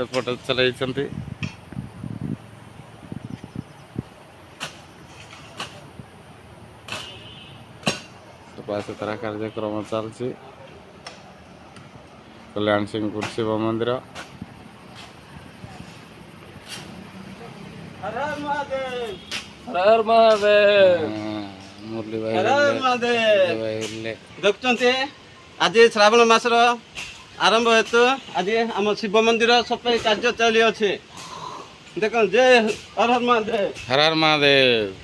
ଏପଟେ ଚଲେଇଛନ୍ତି। ସଫାସୁତରା କାର୍ଯ୍ୟକ୍ରମ ଚାଲିଛି କଲ୍ୟାଣ ସିଂହପୁର ଶିବ ମନ୍ଦିର। हर हर महादेव। हर हर महादेव। मुरली हर हर महादेव। भाई देखुଛନ୍ତି आज श्रावण मासर आरंभ हेतु आज आम शिव मंदिर सफाई कार्य चली अच्छे। देख जय हर हर महादेव। हर हर महादेव।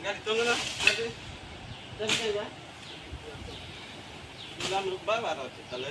गाड़ी चलो ना चल जा गुलाम रुक बाबा चले